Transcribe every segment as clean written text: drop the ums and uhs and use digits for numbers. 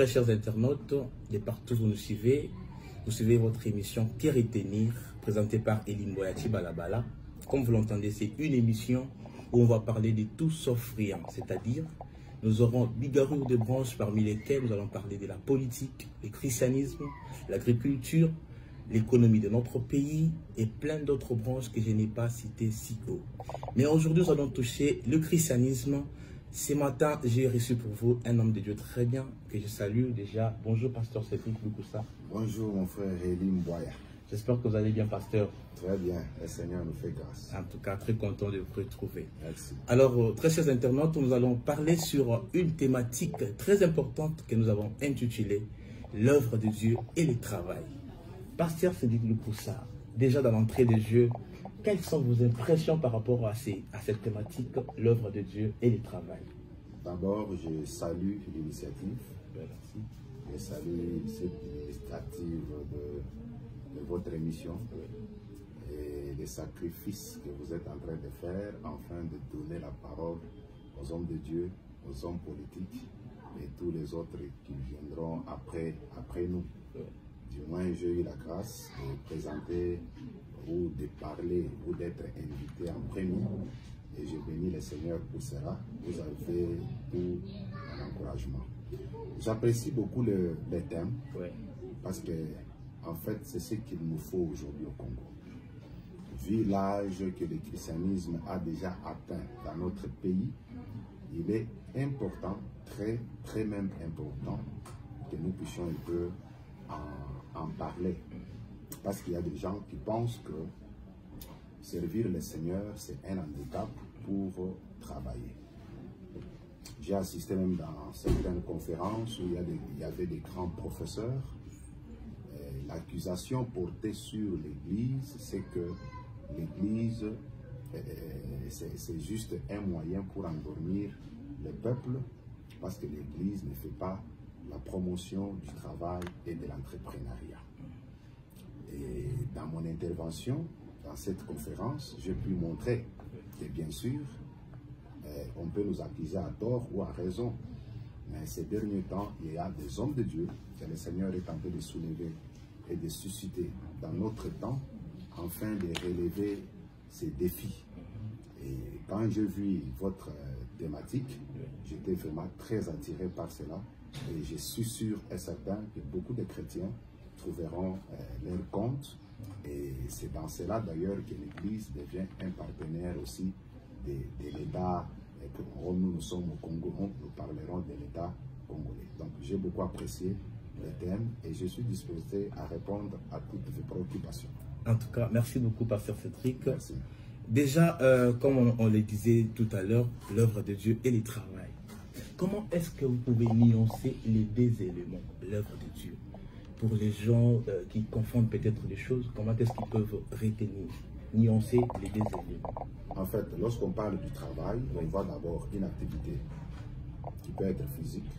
très chers internautes, de partout où vous suivez votre émission Terre et Tenir, présentée par Elim Boyati Balabala. Comme vous l'entendez, c'est une émission où on va parler de tout sauf rien, c'est-à-dire nous aurons bigarure de branches parmi lesquelles nous allons parler de la politique, le christianisme, l'agriculture, l'économie de notre pays et plein d'autres branches que je n'ai pas citées si haut. Mais aujourd'hui, nous allons toucher le christianisme. Ce matin, j'ai reçu pour vous un homme de Dieu très bien, que je salue déjà. Bonjour, pasteur Cédric Lukusa. Bonjour, mon frère Elim Boya. J'espère que vous allez bien, pasteur. Très bien, le Seigneur nous fait grâce. En tout cas, très content de vous retrouver. Merci. Alors, très chers internautes, nous allons parler sur une thématique très importante que nous avons intitulée « L'œuvre de Dieu et le travail ». Pasteur Cédric Lukusa, déjà dans l'entrée des jeux, quelles sont vos impressions par rapport à cette thématique, l'œuvre de Dieu et le travail? D'abord, je salue l'initiative. Merci. Je salue cette initiative de votre émission et les sacrifices que vous êtes en train de faire afin de donner la parole aux hommes de Dieu, aux hommes politiques et tous les autres qui viendront après nous. Du moins, j'ai eu la grâce de présenter ou de parler ou d'être invité en premier. Et je bénis le Seigneur pour cela. Vous avez tout mon encouragement. J'apprécie beaucoup le thème parce que, en fait, c'est ce qu'il nous faut aujourd'hui au Congo. Vu l'âge que le christianisme a déjà atteint dans notre pays, il est important, très même important, que nous puissions un peu en parler. Parce qu'il y a des gens qui pensent que servir le Seigneur, c'est un handicap pour travailler. J'ai assisté même dans certaines conférences où il y avait des grands professeurs. L'accusation portée sur l'Église, c'est que l'Église, c'est juste un moyen pour endormir le peuple, parce que l'Église ne fait pas la promotion du travail et de l'entrepreneuriat. Et dans mon intervention, dans cette conférence, j'ai pu montrer que bien sûr, on peut nous accuser à tort ou à raison, mais ces derniers temps, il y a des hommes de Dieu que le Seigneur est en train de soulever et de susciter dans notre temps, afin de relever ces défis. Et quand j'ai vu votre thématique, j'étais vraiment très attiré par cela, et je suis sûr et certain que beaucoup de chrétiens trouveront leur compte. Et c'est dans cela d'ailleurs que l'Église devient un partenaire aussi de l'État. Nous sommes au Congo, nous parlerons de l'État congolais. Donc j'ai beaucoup apprécié le thème et je suis disposé à répondre à toutes vos préoccupations. En tout cas, merci beaucoup, pasteur Cédric. Merci. Déjà, comme on le disait tout à l'heure, l'œuvre de Dieu et le travail. Comment est-ce que vous pouvez nuancer les deux éléments, l'œuvre de Dieu? Pour les gens qui confondent peut-être les choses, comment est-ce qu'ils peuvent retenir, nuancer les deux éléments? En fait, lorsqu'on parle du travail, on voit d'abord une activité qui peut être physique,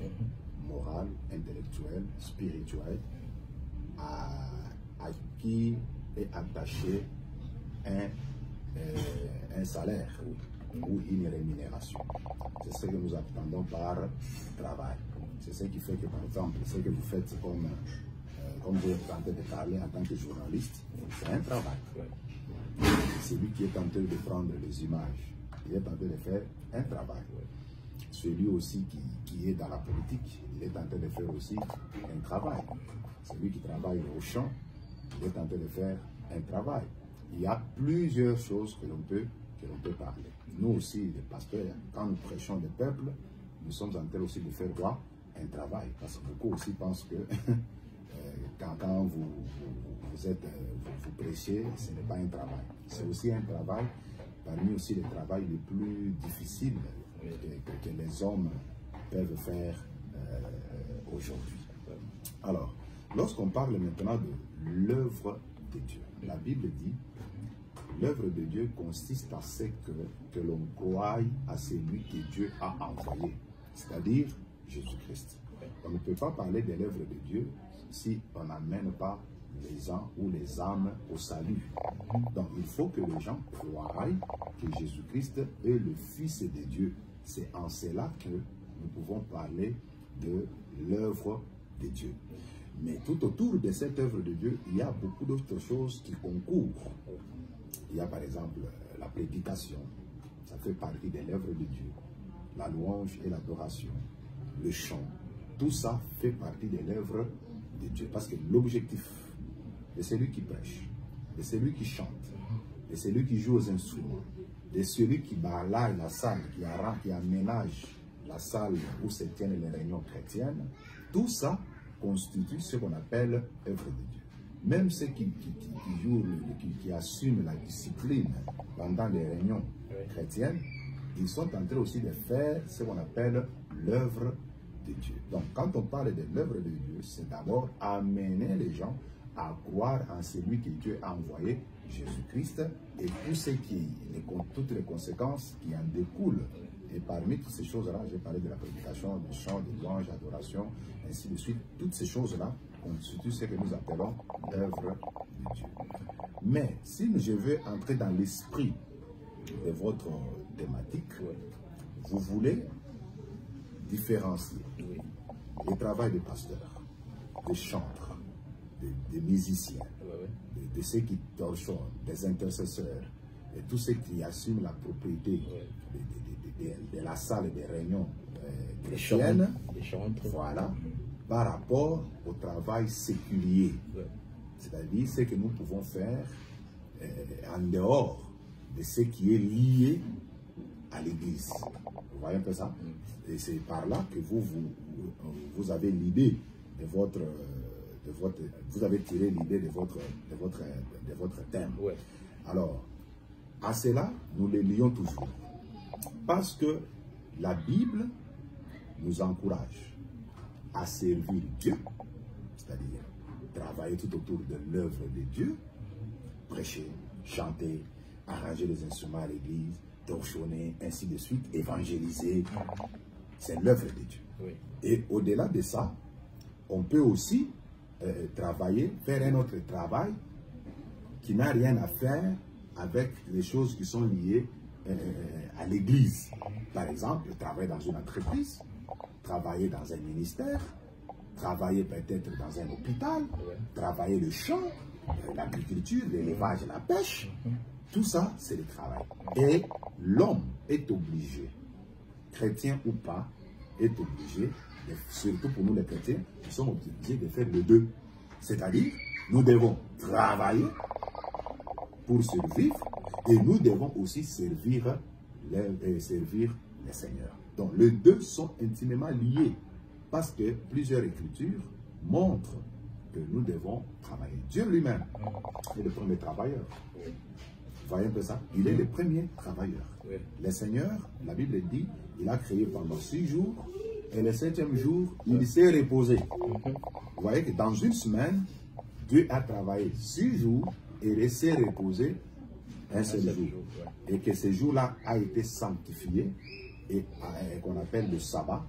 morale, intellectuelle, spirituelle, à qui est attaché un salaire ou une rémunération. C'est ce que nous attendons par travail. C'est ce qui fait que, par exemple, ce que vous faites comme vous êtes en train de parler en tant que journaliste, c'est un travail. Celui qui est en train de prendre les images, il est en train de faire un travail. Celui aussi qui est dans la politique, il est en train de faire aussi un travail. Celui qui travaille au champ, il est en train de faire un travail. Il y a plusieurs choses que l'on peut parler. Nous aussi, les pasteurs, quand nous prêchons le peuple, nous sommes en train aussi de faire quoi? Un travail. Parce que beaucoup aussi pensent que quand vous prêchez, ce n'est pas un travail. C'est aussi un travail, parmi aussi les travails les plus difficiles que les hommes peuvent faire aujourd'hui. Alors, lorsqu'on parle maintenant de l'œuvre de Dieu, la Bible dit, l'œuvre de Dieu consiste à ce que l'on croie à celui que Dieu a envoyé, c'est-à-dire Jésus-Christ. On ne peut pas parler de l'œuvre de Dieu si on n'amène pas les gens ou les âmes au salut. Donc il faut que les gens croient que Jésus-Christ est le Fils de Dieu. C'est en cela que nous pouvons parler de l'œuvre de Dieu. Mais tout autour de cette œuvre de Dieu, il y a beaucoup d'autres choses qui concourent. Il y a par exemple la prédication, ça fait partie de l'œuvre de Dieu. La louange et l'adoration, le chant, tout ça fait partie de l'œuvre de Dieu. Parce que l'objectif de celui qui prêche, de celui qui chante, de celui qui joue aux instruments, de celui qui balaye la salle, qui aménage la salle où se tiennent les réunions chrétiennes, tout ça constitue ce qu'on appelle œuvre de Dieu. Même ceux qui assument la discipline pendant les réunions chrétiennes, ils sont en train aussi de faire ce qu'on appelle l'œuvre de Dieu. Donc, quand on parle de l'œuvre de Dieu, c'est d'abord amener les gens à croire en celui que Dieu a envoyé, Jésus-Christ, et toutes les conséquences qui en découlent. Et parmi toutes ces choses-là, j'ai parlé de la prédication, du chant, de louange, d'adoration, ainsi de suite. Toutes ces choses-là constituent ce que nous appelons l'œuvre de Dieu. Mais si je veux entrer dans l'esprit de votre thématique, vous voulez différencier le travail des pasteurs, des chantres, des musiciens, de ceux qui torchonnent, des intercesseurs, et tous ceux qui assument la propriété de la salle des réunions chrétiennes, voilà, par rapport au travail séculier, c'est-à-dire ce que nous pouvons faire en dehors de ce qui est lié à l'Église. Vous voyez un peu ça? Et c'est par là que vous avez l'idée de votre... vous avez tiré l'idée de votre thème. Alors, à cela, nous le lions toujours. Parce que la Bible nous encourage à servir Dieu, c'est-à-dire travailler tout autour de l'œuvre de Dieu, prêcher, chanter, arranger les instruments à l'église, torchonner, ainsi de suite, évangéliser. C'est l'œuvre de Dieu. Et au-delà de ça, on peut aussi travailler, faire un autre travail qui n'a rien à faire avec les choses qui sont liées à l'église. Par exemple, travailler dans une entreprise, travailler dans un ministère, travailler peut-être dans un hôpital, travailler le champ, l'agriculture, l'élevage et la pêche. Tout ça, c'est le travail. Et l'homme est obligé, chrétien ou pas, est obligé, surtout pour nous les chrétiens, nous sommes obligés de faire les deux. C'est-à-dire, nous devons travailler pour survivre et nous devons aussi servir le Seigneur. Donc, les deux sont intimement liés parce que plusieurs écritures montrent que nous devons travailler. Dieu lui-même est le premier travailleur. Vous voyez un peu ça? Il est le premier travailleur. Le Seigneur, la Bible dit, il a créé pendant 6 jours et le 7e jour, il s'est reposé. Vous voyez que dans une semaine, Dieu a travaillé 6 jours et il s'est reposé un seul jour. Et que ce jour-là a été sanctifié et qu'on appelle le sabbat,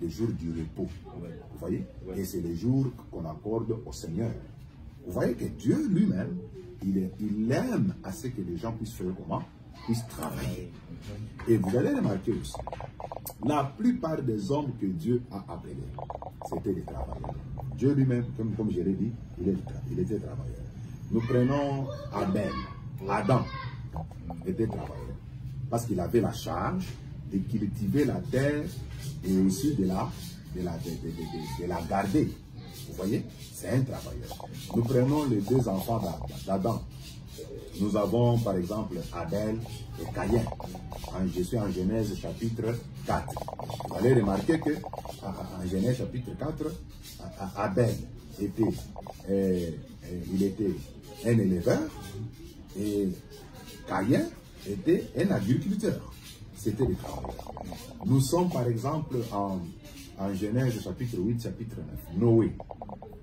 le jour du repos. Vous voyez? Et c'est le jour qu'on accorde au Seigneur. Vous voyez que Dieu lui-même, il aime à ce que les gens puissent faire comment? Puissent travailler. Et vous allez remarquer aussi, la plupart des hommes que Dieu a appelés, c'était des travailleurs. Dieu lui-même, comme je l'ai dit, il était travailleur. Nous prenons Abel, Adam, était travailleur. Parce qu'il avait la charge de cultiver la terre et aussi de la garder. Vous voyez, c'est un travailleur. Nous prenons les 2 enfants d'Adam. Nous avons par exemple Abel et Caïn. Je suis en Genèse chapitre 4. Vous allez remarquer que en Genèse chapitre 4, Abel était un éleveur et Caïn était un agriculteur. C'était des travailleurs. Nous sommes par exemple en Genèse chapitre 8, chapitre 9. Noé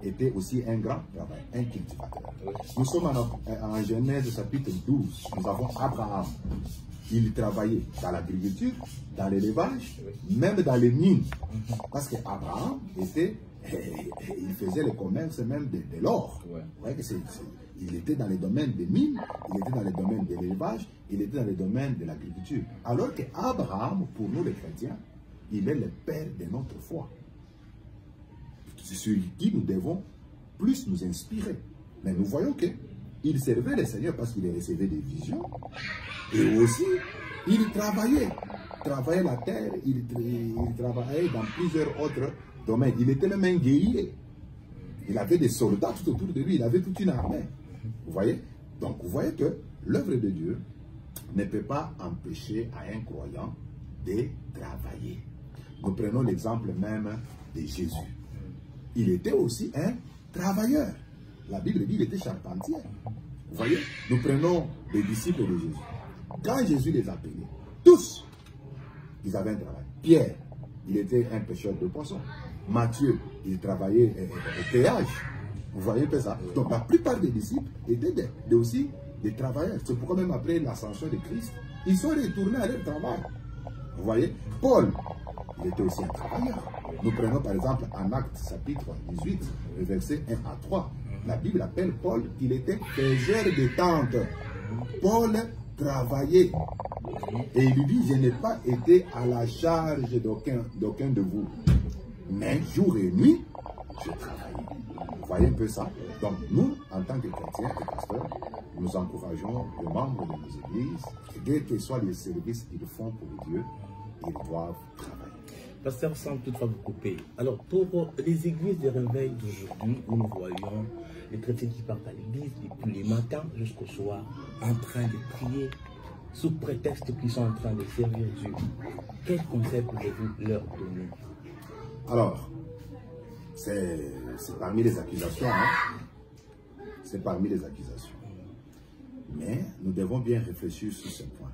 était aussi un grand travail, un cultivateur. Nous sommes en Genèse chapitre 12. Nous avons Abraham. Il travaillait dans l'agriculture, dans l'élevage, même dans les mines. Parce qu'Abraham il faisait le commerce même de l'or. Vous voyez que il était dans les domaines des mines, il était dans les domaines de l'élevage, il était dans les domaines de l'agriculture. Alors qu'Abraham, pour nous les chrétiens, il est le père de notre foi. sur qui nous devons plus nous inspirer. Mais nous voyons qu'il servait le Seigneur parce qu'il recevait des visions. Et aussi, il travaillait la terre, il travaillait dans plusieurs autres domaines. Il était même un guerrier. Il avait des soldats tout autour de lui, il avait toute une armée. Vous voyez? Donc vous voyez que l'œuvre de Dieu ne peut pas empêcher à un croyant de travailler. Nous prenons l'exemple même de Jésus. Il était aussi un travailleur. La Bible dit qu'il était charpentier. Vous voyez? Nous prenons les disciples de Jésus. Quand Jésus les appelait, tous, ils avaient un travail. Pierre, il était un pêcheur de poissons. Matthieu, il travaillait au péage. Vous voyez un peu ça? Donc la plupart des disciples étaient aussi des travailleurs. C'est pourquoi même après l'ascension de Christ, ils sont retournés à leur travail. Vous voyez? Paul, il était aussi un travailleur. Nous prenons par exemple en Actes chapitre 18, versets 1 à 3. La Bible appelle Paul qu'il était faiseur de tentes. Paul travaillait. Et il lui dit, je n'ai pas été à la charge d'aucun de vous. Mais jour et nuit, je travaille. Vous voyez un peu ça? Donc nous, en tant que chrétiens et pasteurs, nous encourageons les membres de nos églises, quels que soient les services qu'ils font pour Dieu, ils doivent travailler. Pasteur, sans toutefois vous couper. Alors, pour les églises de réveil d'aujourd'hui, où nous voyons les chrétiens qui partent à l'église depuis les matins jusqu'au soir, en train de prier, sous prétexte qu'ils sont en train de servir Dieu, quel conseil pouvez-vous leur donner? Alors, c'est parmi les accusations. Hein? C'est parmi les accusations. Mais nous devons bien réfléchir sur ce point.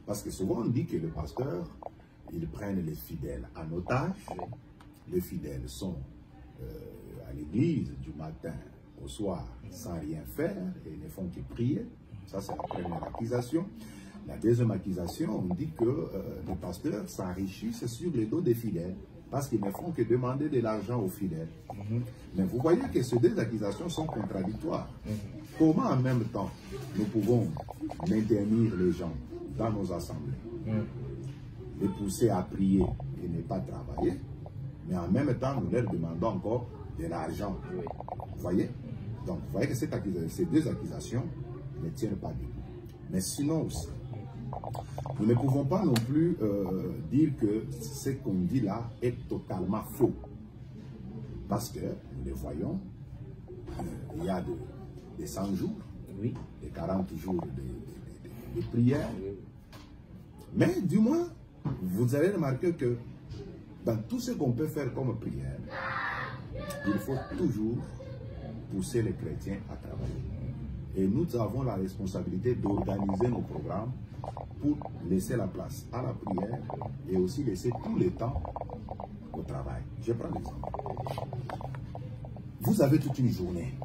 Parce que souvent on dit que le pasteur, ils prennent les fidèles en otage. Les fidèles sont à l'église du matin au soir sans rien faire et ne font que prier. Ça, c'est la première accusation. La deuxième accusation, on dit que les pasteurs s'enrichissent sur les dos des fidèles parce qu'ils ne font que demander de l'argent aux fidèles. Mais vous voyez que ces deux accusations sont contradictoires. Comment en même temps nous pouvons maintenir les gens dans nos assemblées, les pousser à prier et ne pas travailler, mais en même temps nous leur demandons encore de l'argent? Vous voyez? Donc vous voyez que ces deux accusations ne tiennent pas debout. Mais sinon aussi, nous ne pouvons pas non plus dire que ce qu'on dit là est totalement faux. Parce que, nous le voyons, il y a des 100 jours, des 40 jours de prière. Mais du moins, vous allez remarquer que dans tout ce qu'on peut faire comme prière, il faut toujours pousser les chrétiens à travailler. Et nous avons la responsabilité d'organiser nos programmes pour laisser la place à la prière et aussi laisser tout le temps au travail. Je prends l'exemple. Vous avez toute une journée.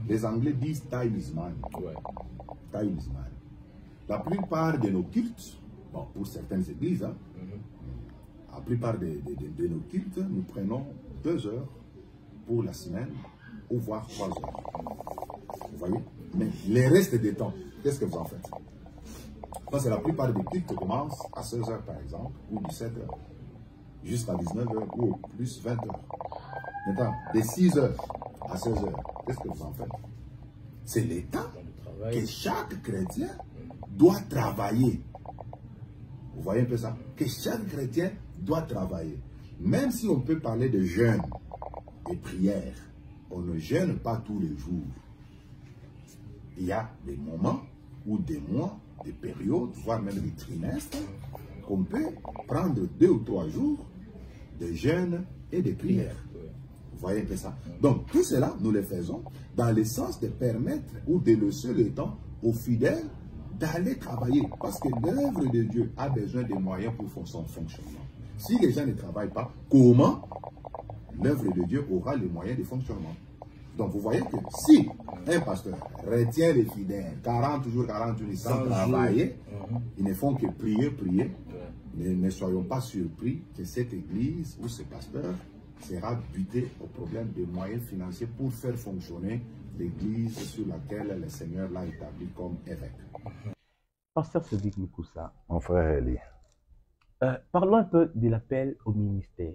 Les Anglais disent time is money. Time is money. La plupart de nos cultes, bon, pour certaines églises, hein, la plupart de nos cultes, nous prenons 2 heures pour la semaine ou voire 3 heures. Vous voyez? Mais les restes des temps, qu'est-ce que vous en faites? Parce que la plupart des cultes commencent à 16 heures par exemple, ou 17 heures, jusqu'à 19 heures, ou au plus 20 heures. Maintenant, de 6 heures à 16 heures, qu'est-ce que vous en faites? C'est le temps que chaque chrétien doit travailler. Vous voyez un peu ça? Que chaque chrétien doit travailler. Même si on peut parler de jeûne et prière, on ne jeûne pas tous les jours. Il y a des moments ou des mois, des périodes, voire même des trimestres, qu'on peut prendre 2 ou 3 jours de jeûne et de prière. Vous voyez un peu ça? Donc, tout cela, nous le faisons dans le sens de permettre ou de laisser le temps aux fidèles d'aller travailler. Parce que l'œuvre de Dieu a besoin de moyens pour son fonctionnement. Si les gens ne travaillent pas, comment l'œuvre de Dieu aura les moyens de fonctionnement? Donc, vous voyez que si un pasteur retient les fidèles 40 jours, 40 jours sans travailler, ils ne font que prier, prier. Mais ne soyons pas surpris que cette église ou ce pasteur sera buté au problème des moyens financiers pour faire fonctionner l'église sur laquelle le Seigneur l'a établi comme évêque. Pasteur Cédric Mukoussa, mon frère Eli, parlons un peu de l'appel au ministère.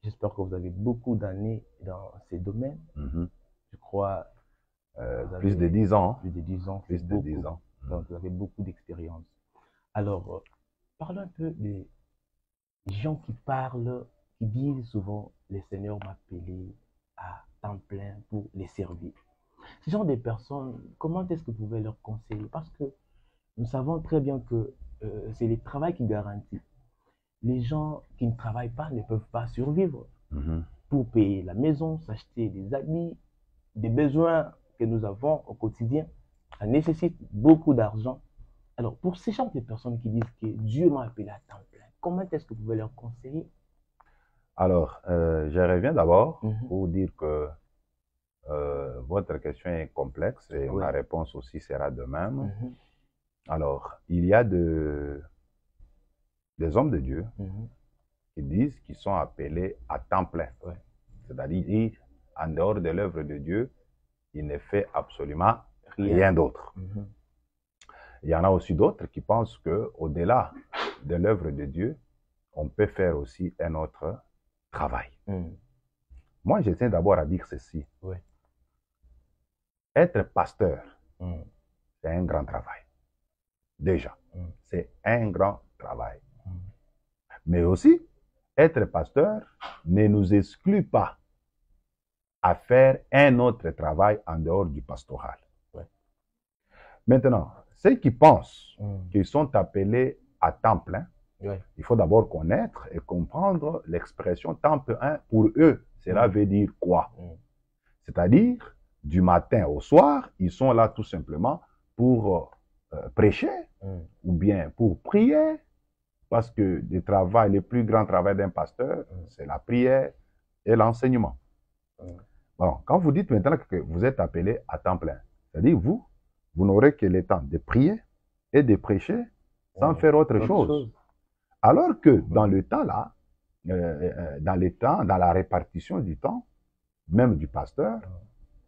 J'espère que vous avez beaucoup d'années dans ces domaines. Je crois plus de 10 ans. Plus de 10 ans. Plus de 10 ans. Donc, vous avez beaucoup d'expérience. Alors, parlons un peu des gens qui parlent, qui disent souvent, le Seigneur m'a appelé à temps plein pour les servir. Ce genre de personnes, comment est-ce que vous pouvez leur conseiller? Parce que nous savons très bien que c'est le travail qui garantit. Les gens qui ne travaillent pas ne peuvent pas survivre. Pour payer la maison, s'acheter des habits, des besoins que nous avons au quotidien, ça nécessite beaucoup d'argent. Alors, pour ces gens de personnes qui disent que Dieu m'a appelé à temps plein, comment est-ce que vous pouvez leur conseiller? Alors, je reviens d'abord pour dire que votre question est complexe et ma réponse aussi sera de même. Alors, il y a des hommes de Dieu qui disent qu'ils sont appelés à temps plein. C'est-à-dire, en dehors de l'œuvre de Dieu, il ne fait absolument rien d'autre. Il y en a aussi d'autres qui pensent qu'au-delà de l'œuvre de Dieu, on peut faire aussi un autre travail. Moi, je tiens d'abord à dire ceci. Être pasteur, c'est un grand travail. Déjà, c'est un grand travail. Mais aussi, être pasteur ne nous exclut pas à faire un autre travail en dehors du pastoral. Maintenant, ceux qui pensent qu'ils sont appelés à temps plein, il faut d'abord connaître et comprendre l'expression temps plein. Pour eux, cela veut dire quoi? C'est-à-dire, du matin au soir, ils sont là tout simplement pour prêcher ou bien pour prier, parce que le plus grand travail d'un pasteur, c'est la prière et l'enseignement. Bon, quand vous dites maintenant que vous êtes appelé à temps plein, c'est-à-dire vous n'aurez que le temps de prier et de prêcher sans faire autre chose. Alors que dans le temps là, dans la répartition du temps, même du pasteur,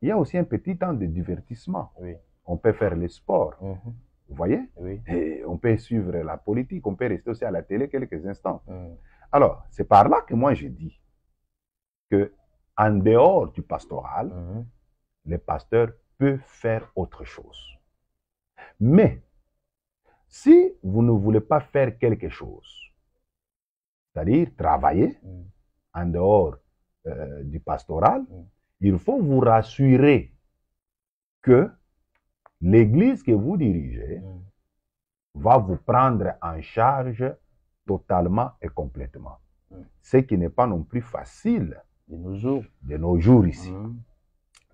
il y a aussi un petit temps de divertissement. On peut faire le sport, vous voyez? Et on peut suivre la politique, on peut rester aussi à la télé quelques instants. Alors, c'est par là que moi je dis que en dehors du pastoral, le pasteur peut faire autre chose. Mais, si vous ne voulez pas faire quelque chose, c'est-à-dire travailler en dehors du pastoral, il faut vous rassurer que l'église que vous dirigez va vous prendre en charge totalement et complètement. Ce qui n'est pas non plus facile de nos jours ici.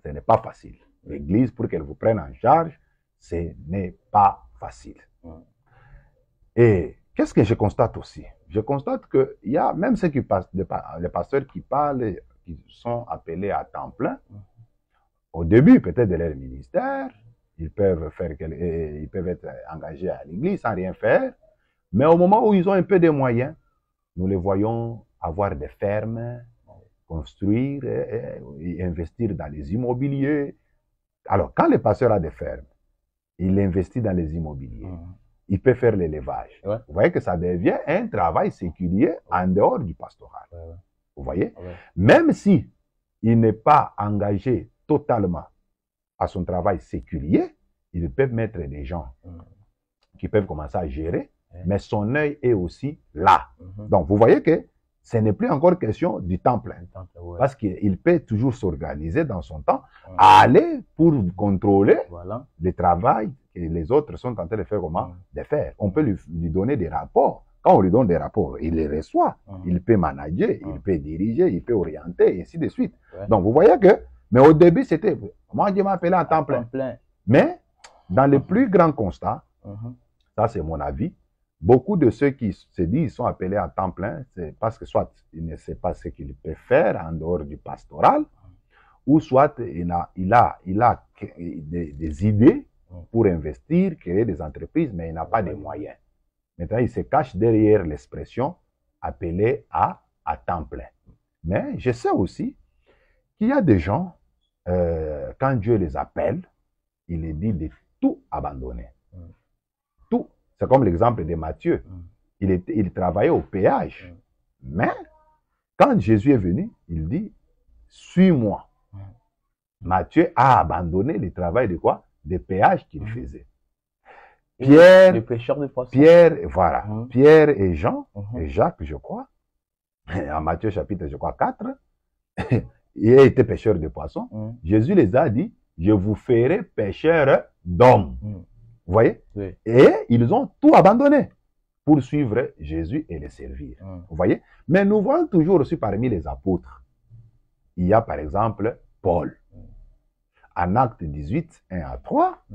Ce n'est pas facile. L'église, pour qu'elle vous prenne en charge, ce n'est pas facile. Et qu'est-ce que je constate aussi? Je constate qu'il y a même ceux qui passent, les pasteurs qui parlent, qui sont appelés à temps plein, au début peut-être de leur ministère, ils peuvent être engagés à l'église sans rien faire, mais au moment où ils ont un peu de moyens, nous les voyons avoir des fermes, construire et investir dans les immobiliers. Alors, quand le pasteur a des fermes, il investit dans les immobiliers. Il peut faire l'élevage. Vous voyez que ça devient un travail séculier en dehors du pastoral. Vous voyez? Même si il n'est pas engagé totalement à son travail séculier, il peut mettre des gens qui peuvent commencer à gérer, mais son œil est aussi là. Donc, vous voyez que ce n'est plus encore question du temps plein. Parce qu'il peut toujours s'organiser dans son temps, aller pour contrôler le travail que les autres sont en train de faire comment? De faire. On peut lui donner des rapports. Quand on lui donne des rapports, il les reçoit. Il peut manager, il peut diriger, il peut orienter, et ainsi de suite. Donc, vous voyez que, mais au début, c'était, moi, Dieu m'a appelé à temps plein. Mais, dans le plus grand constat, ça c'est mon avis, beaucoup de ceux qui se disent sont appelés à temps plein, c'est parce que soit ils ne savent pas ce qu'ils peuvent faire en dehors du pastoral, ou soit il a des idées pour investir, créer des entreprises, mais il n'a pas de moyens. Maintenant, il se cache derrière l'expression appelé à temps plein. Mais je sais aussi qu'il y a des gens, quand Dieu les appelle, il les dit de tout abandonner. Tout. C'est comme l'exemple de Matthieu. Il travaillait au péage. Mais, Quand Jésus est venu, il dit, suis-moi. Matthieu a abandonné le travail de quoi? Des péages qu'il faisait. Pierre, les pêcheurs de poissons. Pierre, voilà. Pierre et Jean, et Jacques, je crois, en Matthieu chapitre, je crois, 4, ils étaient pêcheurs de poissons. Jésus les a dit, je vous ferai pêcheurs d'hommes. Vous voyez? Oui. Et ils ont tout abandonné pour suivre Jésus et le servir. Vous voyez? Mais nous voyons toujours aussi parmi les apôtres, il y a par exemple Paul. En Acte 18, 1 à 3,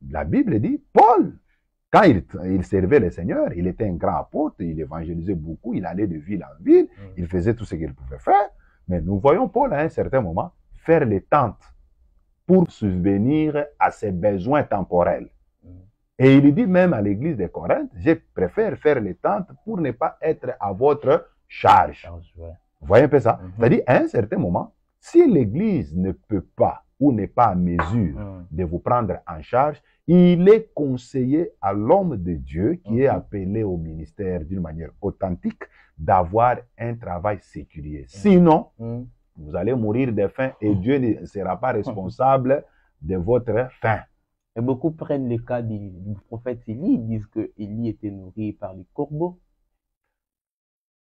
la Bible dit, Paul, quand il servait le Seigneur, il était un grand apôtre, il évangélisait beaucoup, il allait de ville en ville, il faisait tout ce qu'il pouvait faire. Mais nous voyons Paul à un certain moment faire les tentes pour subvenir à ses besoins temporels. Et il dit même à l'église de Corinthe, je préfère faire les tentes pour ne pas être à votre charge. Vous voyez un peu ça? C'est-à-dire, à un certain moment, si l'église ne peut pas ou n'est pas à mesure de vous prendre en charge, il est conseillé à l'homme de Dieu qui est appelé au ministère d'une manière authentique d'avoir un travail séculier. Sinon, vous allez mourir de faim et Dieu ne sera pas responsable de votre faim. Et beaucoup prennent le cas du prophète Élie, ils disent que Élie était nourri par les corbeaux.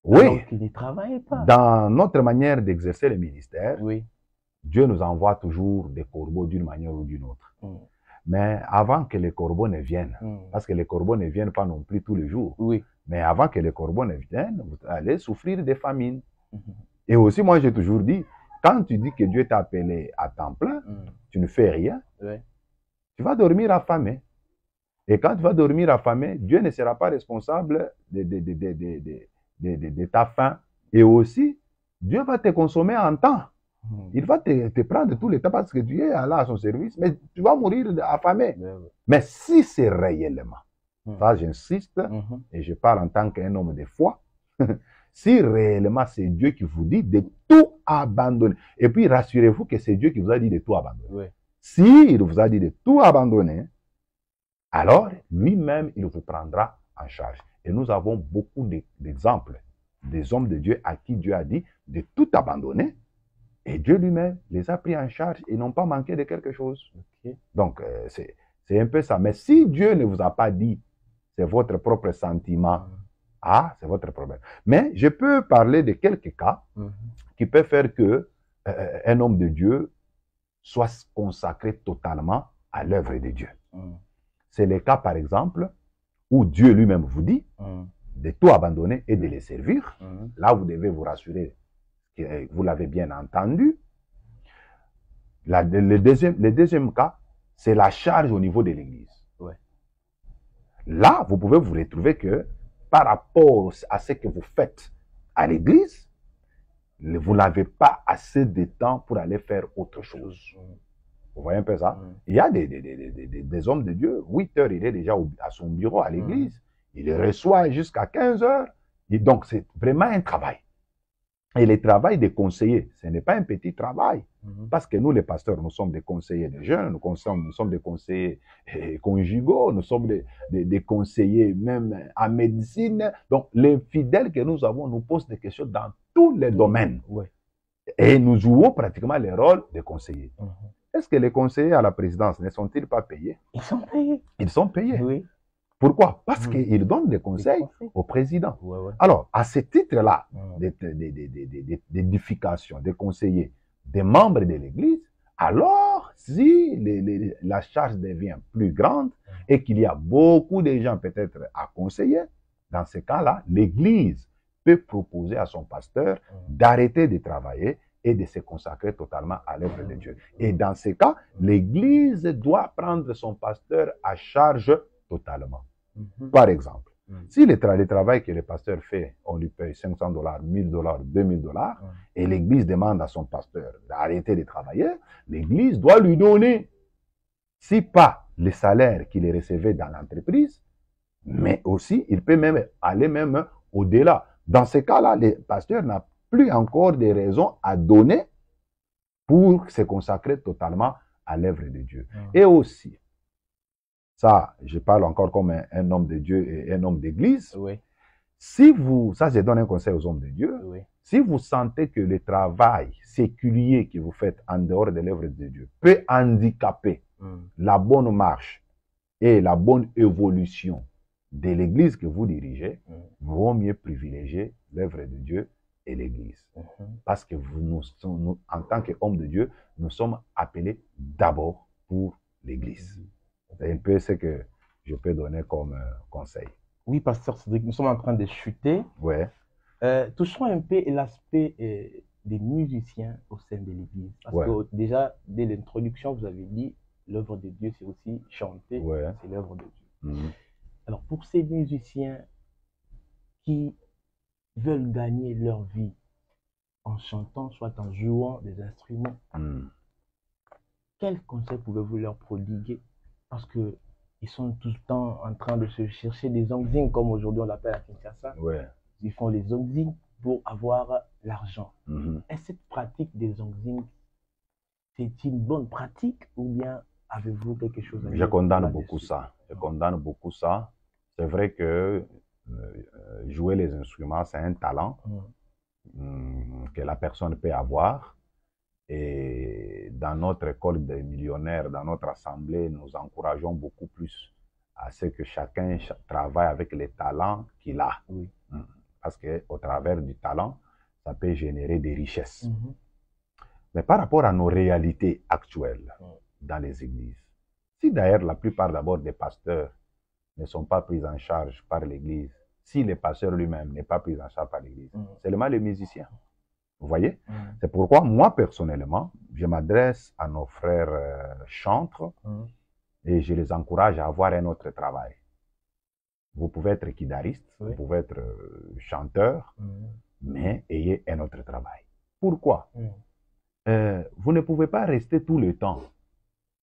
Oui. Alors qu'il ne travaillait pas. Dans notre manière d'exercer le ministère, oui. Dieu nous envoie toujours des corbeaux d'une manière ou d'une autre. Mais avant que les corbeaux ne viennent, parce que les corbeaux ne viennent pas non plus tous les jours, oui. mais avant que les corbeaux ne viennent, vous allez souffrir des famines. Et aussi, moi, j'ai toujours dit, quand tu dis que Dieu t'a appelé à temps plein, tu ne fais rien, tu vas dormir affamé. Et quand tu vas dormir affamé, Dieu ne sera pas responsable de ta faim. Et aussi, Dieu va te consommer en temps. Il va te prendre tout le temps parce que tu es là à son service, mais tu vas mourir affamé. Mais si c'est réellement, ça j'insiste, et je parle en tant qu'un homme de foi, si réellement c'est Dieu qui vous dit de tout abandonner, et puis rassurez-vous que c'est Dieu qui vous a dit de tout abandonner. Si il vous a dit de tout abandonner, alors lui-même, il vous prendra en charge. Et nous avons beaucoup d'exemples des hommes de Dieu à qui Dieu a dit de tout abandonner. Et Dieu lui-même les a pris en charge et n'ont pas manqué de quelque chose. Donc, c'est un peu ça. Mais si Dieu ne vous a pas dit, c'est votre propre sentiment, c'est votre problème. Mais je peux parler de quelques cas qui peuvent faire que un homme de Dieu soit consacré totalement à l'œuvre de Dieu. C'est le cas, par exemple, où Dieu lui-même vous dit de tout abandonner et de les servir. Là, vous devez vous rassurer que vous l'avez bien entendu. Le deuxième cas, c'est la charge au niveau de l'Église. Là, vous pouvez vous retrouver que par rapport à ce que vous faites à l'Église, vous n'avez pas assez de temps pour aller faire autre chose. Vous voyez un peu ça? Il y a des hommes de Dieu, 8 heures, il est déjà à son bureau à l'église. Il reçoit jusqu'à 15 heures. Et donc, c'est vraiment un travail. Et le travail des conseillers, ce n'est pas un petit travail. Parce que nous, les pasteurs, nous sommes des conseillers de jeunes, nous sommes des conseillers conjugaux, nous sommes des conseillers même en médecine. Donc, les fidèles que nous avons nous posent des questions dans tous les domaines. Et nous jouons pratiquement le rôle de conseillers. Est-ce que les conseillers à la présidence ne sont-ils pas payés? Ils sont payés. Ils sont payés. Oui. Pourquoi? Parce qu'ils donnent des conseils au président. Alors, à ce titre-là, d'édification, des conseillers, des membres de l'Église, alors, si la charge devient plus grande et qu'il y a beaucoup de gens peut-être à conseiller, dans ce cas-là, l'Église peut proposer à son pasteur d'arrêter de travailler et de se consacrer totalement à l'œuvre de Dieu. Et dans ce cas, l'Église doit prendre son pasteur à charge totalement. Par exemple, si le travail que le pasteur fait, on lui paye $500, $1000, $2000, et l'Église demande à son pasteur d'arrêter de travailler, l'Église doit lui donner, si pas le salaire qu'il recevait dans l'entreprise, mais aussi, il peut même aller même au-delà. Dans ce cas-là, le pasteur n'a plus encore de raisons à donner pour se consacrer totalement à l'œuvre de Dieu. Et aussi, ça, je parle encore comme un homme de Dieu et un homme d'église, Si vous, ça je donne un conseil aux hommes de Dieu, Oui. si vous sentez que le travail séculier que vous faites en dehors de l'œuvre de Dieu peut handicaper la bonne marche et la bonne évolution de l'église que vous dirigez, vaut mieux privilégier l'œuvre de Dieu et l'église. Parce que nous, en tant qu'hommes de Dieu, nous sommes appelés d'abord pour l'église. C'est un peu ce que je peux donner comme conseil. Oui, pasteur Cédric, nous sommes en train de chuter. Ouais. Touchons un peu l'aspect des musiciens au sein de l'église. Parce que déjà, dès l'introduction, vous avez dit, l'œuvre de Dieu, c'est aussi chanter, c'est l'œuvre de Dieu. Alors, pour ces musiciens qui veulent gagner leur vie en chantant, soit en jouant des instruments, quel conseil pouvez-vous leur prodiguer? Parce que ils sont tout le temps en train de se chercher des zongzing, comme aujourd'hui on l'appelle à Kinshasa. Ils font les zongzing pour avoir l'argent. Est-ce que cette pratique des zongzing, c'est une bonne pratique ou bien avez-vous quelque chose à dire? Je condamne beaucoup ça. Je condamne beaucoup ça. C'est vrai que jouer les instruments, c'est un talent que la personne peut avoir. Et dans notre école des millionnaires, dans notre assemblée, nous encourageons beaucoup plus à ce que chacun travaille avec les talents qu'il a. Parce qu'au travers du talent, ça peut générer des richesses. Mais par rapport à nos réalités actuelles dans les églises, si d'ailleurs la plupart d'abord des pasteurs ne sont pas pris en charge par l'église, si le pasteur lui-même n'est pas pris en charge par l'église, c'est seulement les musiciens. Vous voyez? C'est pourquoi moi, personnellement, je m'adresse à nos frères chantres et je les encourage à avoir un autre travail. Vous pouvez être kidariste, vous pouvez être chanteur, mais ayez un autre travail. Pourquoi? Vous ne pouvez pas rester tout le temps.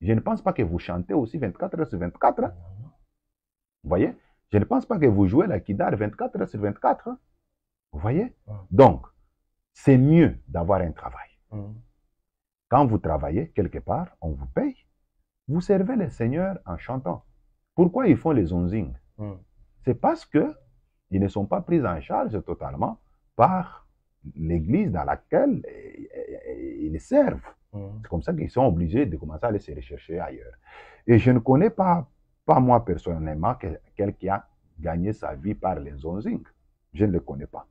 Je ne pense pas que vous chantez aussi 24 heures sur 24. Hein? Vous voyez? Je ne pense pas que vous jouez la kidar 24 heures sur 24. Hein? Vous voyez? Donc, c'est mieux d'avoir un travail. Quand vous travaillez quelque part, on vous paye. Vous servez le Seigneur en chantant. Pourquoi ils font les onzing? C'est parce qu'ils ne sont pas pris en charge totalement par l'église dans laquelle ils servent. C'est comme ça qu'ils sont obligés de commencer à aller se rechercher ailleurs. Et je ne connais pas moi personnellement, quelqu'un qui a gagné sa vie par les onzing. Je ne le connais pas.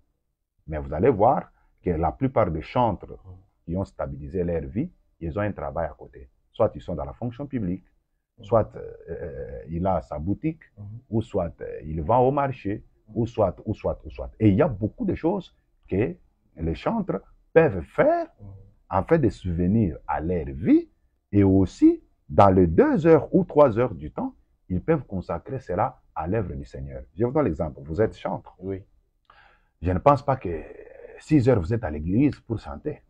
Mais vous allez voir que la plupart des chantres qui ont stabilisé leur vie, ils ont un travail à côté. Soit ils sont dans la fonction publique, soit il a sa boutique, ou soit il va au marché, ou soit. Et il y a beaucoup de choses que les chantres peuvent faire en fait de souvenir à leur vie, et aussi dans les 2 heures ou 3 heures du temps, ils peuvent consacrer cela à l'œuvre du Seigneur. Je vous donne l'exemple. Vous êtes chantre. Je ne pense pas que 6 heures vous êtes à l'église pour chanter.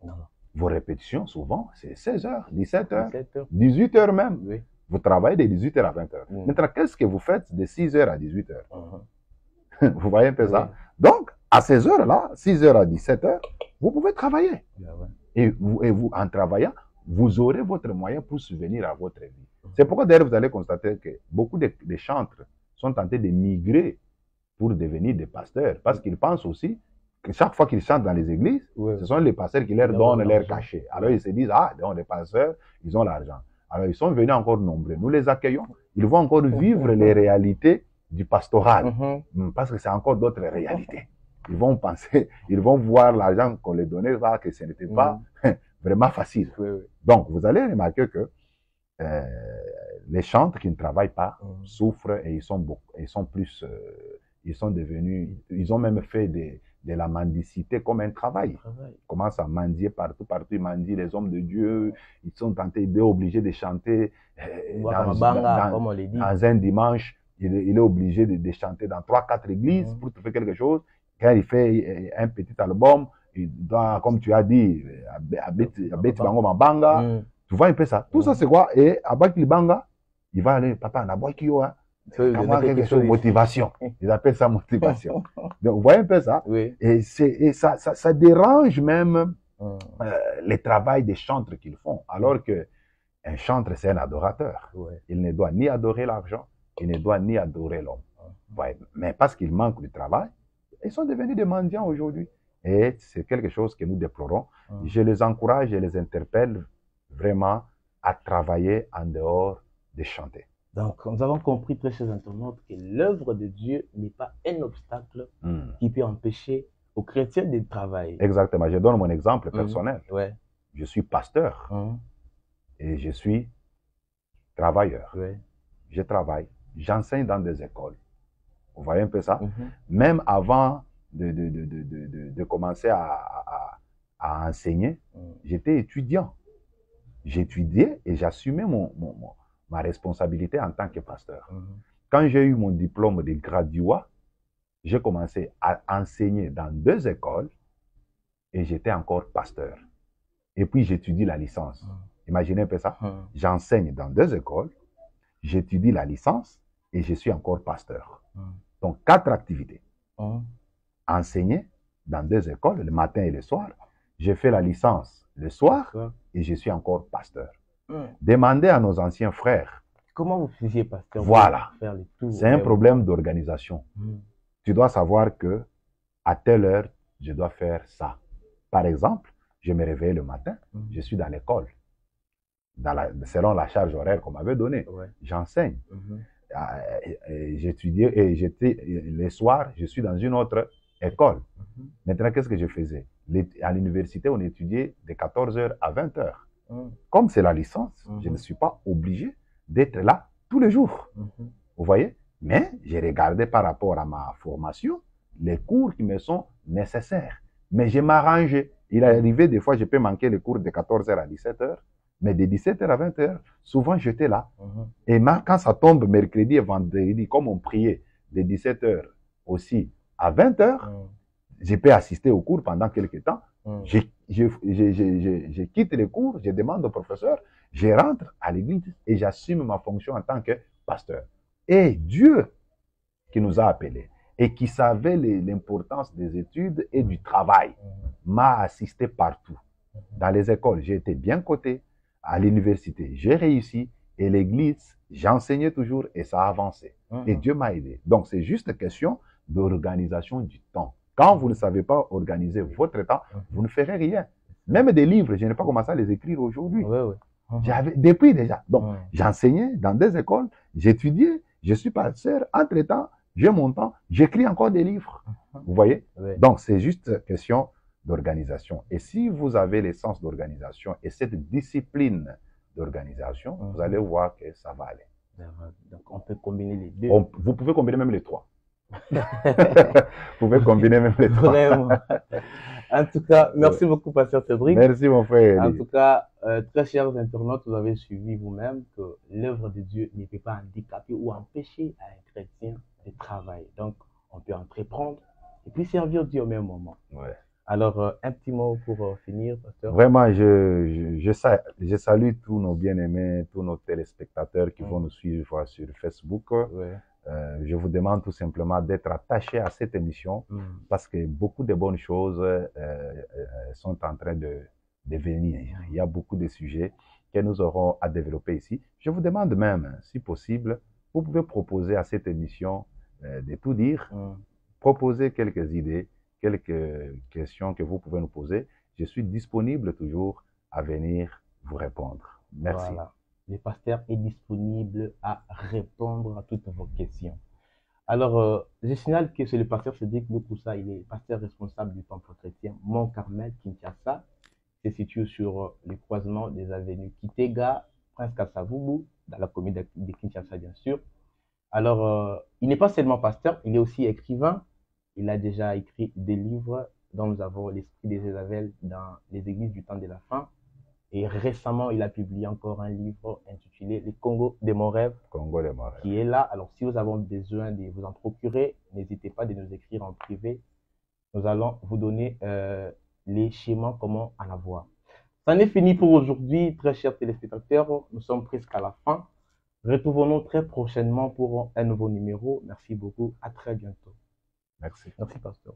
Vos répétitions, souvent, c'est 16 heures, 17 heures, 18 heures même. Vous travaillez de 18 heures à 20 heures. Maintenant, qu'est-ce que vous faites de 6 heures à 18 heures? Vous voyez un peu ça? Donc, à ces heures-là, 6 heures à 17 heures, vous pouvez travailler. Et vous, en travaillant, vous aurez votre moyen pour subvenir à votre vie. C'est pourquoi d'ailleurs vous allez constater que beaucoup de chantres sont tentés de migrer pour devenir des pasteurs, parce qu'ils pensent aussi que chaque fois qu'ils chantent dans les églises, ce sont les pasteurs qui leur donnent leur cachet. Alors ils se disent, ah, donc les pasteurs, ils ont l'argent. Alors ils sont venus encore nombreux. Nous les accueillons. Ils vont encore vivre les réalités du pastoral, parce que c'est encore d'autres réalités. Ils vont penser, ils vont voir l'argent qu'on les donnait, voir que ce n'était pas vraiment facile. Donc, vous allez remarquer que les chantres qui ne travaillent pas souffrent et ils sont devenus, ils ont même fait de la mendicité comme un travail. Ils commencent à mendier partout, ils mendient les hommes de Dieu, ils sont tentés obligés de chanter dans un dimanche, il est obligé de chanter dans 3-4 églises pour trouver quelque chose. Quand il fait un petit album, il doit, comme tu as dit, Bango Mabanga, tu vois un peu ça. Tout ça c'est quoi? Et à Banga, il va aller, papa, on a bois qui a quelque chose, motivation. Ils appellent ça motivation. Donc, vous voyez un peu ça? Et ça dérange même le travail des chantres qu'ils font. Alors que un chantre, c'est un adorateur. Il ne doit ni adorer l'argent, il ne doit ni adorer l'homme. Mais parce qu'il manque du travail, Ils sont devenus des mendiants aujourd'hui. Et c'est quelque chose que nous déplorons. Je les encourage et les interpelle vraiment à travailler en dehors de chanter. Donc, nous avons compris, très chers internautes, que l'œuvre de Dieu n'est pas un obstacle qui peut empêcher aux chrétiens de travailler. Exactement. Je donne mon exemple personnel. Ouais. Je suis pasteur et je suis travailleur. Ouais. Je travaille. J'enseigne dans des écoles. Vous voyez un peu ça? Même avant de commencer à enseigner, j'étais étudiant. J'étudiais et j'assumais ma responsabilité en tant que pasteur. Quand j'ai eu mon diplôme de graduat, j'ai commencé à enseigner dans 2 écoles et j'étais encore pasteur. Et puis j'étudie la licence. Imaginez un peu ça. J'enseigne dans 2 écoles, j'étudie la licence et je suis encore pasteur. Donc 4 activités. Enseigner dans 2 écoles, le matin et le soir. J'ai fait la licence le soir et je suis encore pasteur. Demandez à nos anciens frères. Comment vous faisiez, pasteur? Voilà. C'est un problème d'organisation. Tu dois savoir que à telle heure, je dois faire ça. Par exemple, je me réveille le matin, je suis dans l'école. Selon la charge horaire qu'on m'avait donnée, j'enseigne. J'étudie et les soirs, je suis dans une autre école. Maintenant, qu'est-ce que je faisais? À l'université, on étudiait de 14h à 20h. Comme c'est la licence, je ne suis pas obligé d'être là tous les jours. Vous voyez? Mais j'ai regardé par rapport à ma formation les cours qui me sont nécessaires. Mais je m'arrangeais. Il est arrivé des fois, je peux manquer les cours de 14h à 17h, mais de 17h à 20h, souvent j'étais là. Et quand ça tombe mercredi et vendredi, comme on priait de 17h aussi à 20h, je peux assister au cours pendant quelques temps. Je quitte les cours, je demande au professeur, je rentre à l'église et j'assume ma fonction en tant que pasteur. Et Dieu qui nous a appelés et qui savait l'importance des études et du travail m'a assisté partout. Dans les écoles, j'ai été bien coté. À l'université, j'ai réussi. Et l'église, j'enseignais toujours et ça a avancé. Et Dieu m'a aidé. Donc, c'est juste question d'organisation du temps. Quand vous ne savez pas organiser votre temps, vous ne ferez rien. Même des livres, je n'ai pas commencé à les écrire aujourd'hui. Depuis déjà. Donc, j'enseignais dans des écoles, j'étudiais, je suis pasteur. Entre-temps, j'ai mon temps, j'écris encore des livres. Vous voyez? Donc, c'est juste question d'organisation. Et si vous avez l'essence d'organisation et cette discipline d'organisation, vous allez voir que ça va aller. Donc, on peut combiner les deux. Vous pouvez combiner même les 3. Vous pouvez combiner même les 3. Vraiment. En tout cas, merci beaucoup, pasteur Cédric. Merci, mon frère. En tout cas, très chers internautes, vous avez suivi vous-même que l'œuvre de Dieu ne peut pas handicaper ou empêcher à un chrétien de travailler. Donc, on peut entreprendre et puis servir Dieu au même moment. Alors, un petit mot pour finir, pasteur. Vraiment, je salue tous nos bien-aimés, tous nos téléspectateurs qui vont nous suivre sur Facebook. Je vous demande tout simplement d'être attachés à cette émission parce que beaucoup de bonnes choses sont en train de venir. Il y a beaucoup de sujets que nous aurons à développer ici. Je vous demande même, si possible, vous pouvez proposer à cette émission de tout dire, proposer quelques idées, quelques questions que vous pouvez nous poser. Je suis disponible toujours à venir vous répondre. Merci. Voilà. Le pasteur est disponible à répondre à toutes vos questions. Alors, je signale que c'est le pasteur Cédric Loukoussa, il est pasteur responsable du temple chrétien Mont Carmel, Kinshasa. Il se situe sur le croisement des avenues Kitega, Prince Kassavubu, dans la commune de Kinshasa, bien sûr. Alors, il n'est pas seulement pasteur, il est aussi écrivain. Il a déjà écrit des livres dont nous avons l'esprit des Jézabel dans les églises du temps de la fin. Et récemment, il a publié encore un livre intitulé « Le Congo de mon rêve » qui est là. Alors, si vous avez besoin de vous en procurer, n'hésitez pas de nous écrire en privé. Nous allons vous donner les schémas comment en avoir. Ça n'est fini pour aujourd'hui, très chers téléspectateurs. Nous sommes presque à la fin. Retrouvons-nous très prochainement pour un nouveau numéro. Merci beaucoup. À très bientôt. Merci. Merci, pasteur.